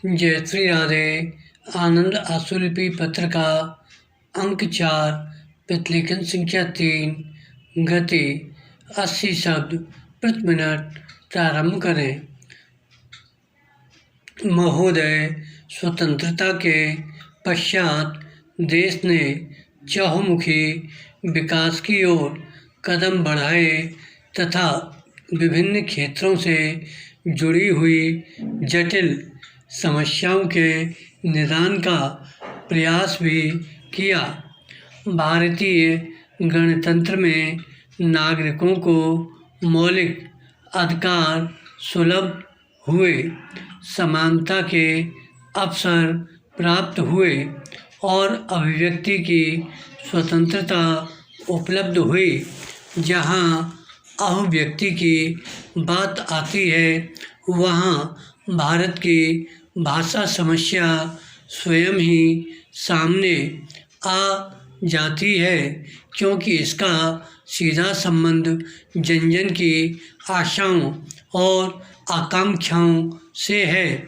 जय श्री राधे। आनंद आशुलिपि पत्र का अंक 4, प्रतिलेखन संख्या 3, गति 80 शब्द प्रति मिनट। प्रारंभ करें। महोदय, स्वतंत्रता के पश्चात देश ने चहुमुखी विकास की ओर कदम बढ़ाए तथा विभिन्न क्षेत्रों से जुड़ी हुई जटिल समस्याओं के निदान का प्रयास भी किया। भारतीय गणतंत्र में नागरिकों को मौलिक अधिकार सुलभ हुए, समानता के अवसर प्राप्त हुए और अभिव्यक्ति की स्वतंत्रता उपलब्ध हुई। जहाँ अभिव्यक्ति की बात आती है, वहाँ भारत की भाषा समस्या स्वयं ही सामने आ जाती है, क्योंकि इसका सीधा संबंध जन जन की आशाओं और आकांक्षाओं से है।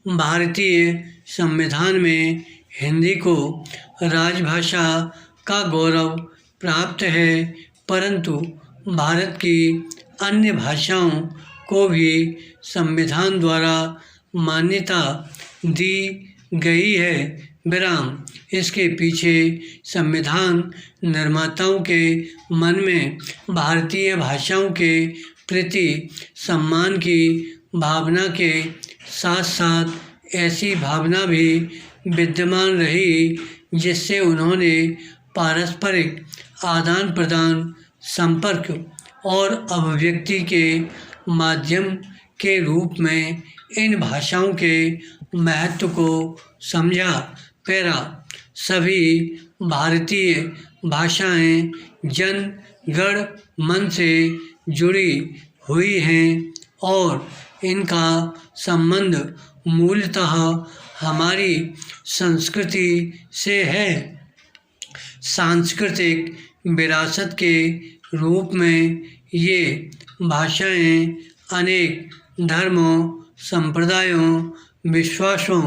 भारतीय संविधान में हिंदी को राजभाषा का गौरव प्राप्त है, परंतु भारत की अन्य भाषाओं को भी संविधान द्वारा मान्यता दी गई है। विराम। इसके पीछे संविधान निर्माताओं के मन में भारतीय भाषाओं के प्रति सम्मान की भावना के साथ साथ ऐसी भावना भी विद्यमान रही जिससे उन्होंने पारस्परिक आदान प्रदान, संपर्क और अभिव्यक्ति के माध्यम के रूप में इन भाषाओं के महत्व को समझा। पैरा। सभी भारतीय भाषाएं जन गण मन से जुड़ी हुई हैं और इनका संबंध मूलतः हमारी संस्कृति से है। सांस्कृतिक विरासत के रूप में ये भाषाएं अनेक धर्मों, संप्रदायों, विश्वासों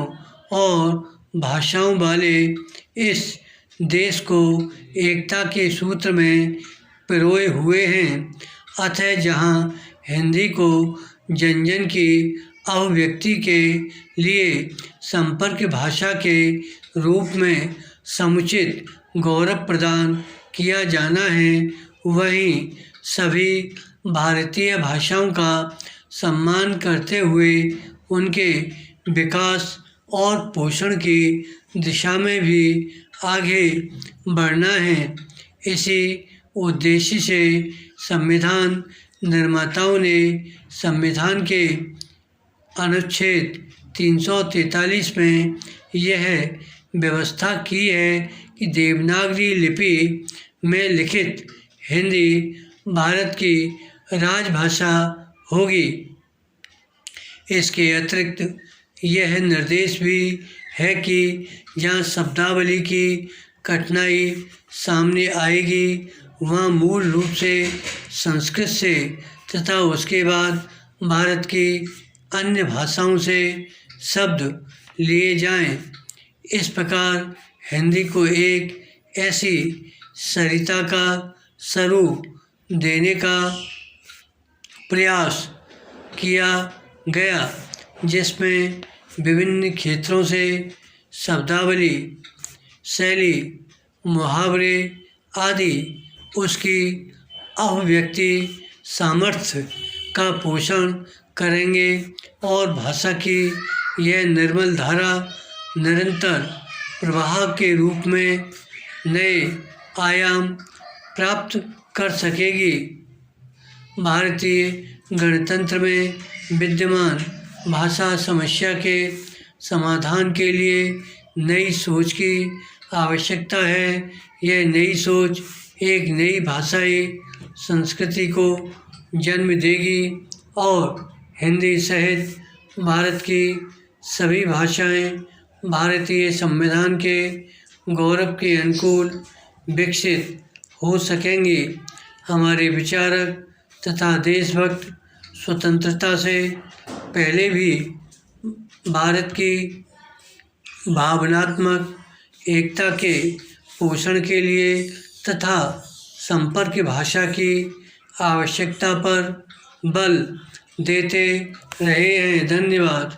और भाषाओं वाले इस देश को एकता के सूत्र में पिरोए हुए हैं। अतः जहाँ हिंदी को जन जन की अभिव्यक्ति के लिए संपर्क भाषा के रूप में समुचित गौरव प्रदान किया जाना है, वहीं सभी भारतीय भाषाओं का सम्मान करते हुए उनके विकास और पोषण की दिशा में भी आगे बढ़ना है। इसी उद्देश्य से संविधान निर्माताओं ने संविधान के अनुच्छेद 343 में यह व्यवस्था की है कि देवनागरी लिपि में लिखित हिंदी भारत की राजभाषा होगी। इसके अतिरिक्त यह निर्देश भी है कि जहाँ शब्दावली की कठिनाई सामने आएगी, वहाँ मूल रूप से संस्कृत से तथा उसके बाद भारत की अन्य भाषाओं से शब्द लिए जाएं। इस प्रकार हिंदी को एक ऐसी सरिता का स्वरूप देने का प्रयास किया गया जिसमें विभिन्न क्षेत्रों से शब्दावली, शैली, मुहावरे आदि उसकी अभिव्यक्ति सामर्थ्य का पोषण करेंगे और भाषा की यह निर्मल धारा निरंतर प्रवाह के रूप में नए आयाम प्राप्त कर सकेगी। भारतीय गणतंत्र में विद्यमान भाषा समस्या के समाधान के लिए नई सोच की आवश्यकता है। यह नई सोच एक नई भाषाई संस्कृति को जन्म देगी और हिंदी सहित भारत की सभी भाषाएं भारतीय संविधान के गौरव के अनुकूल विकसित हो सकेंगी। हमारे विचारक तथा देशभक्त स्वतंत्रता से पहले भी भारत की भावनात्मक एकता के पोषण के लिए तथा संपर्क भाषा की आवश्यकता पर बल देते रहे हैं। धन्यवाद।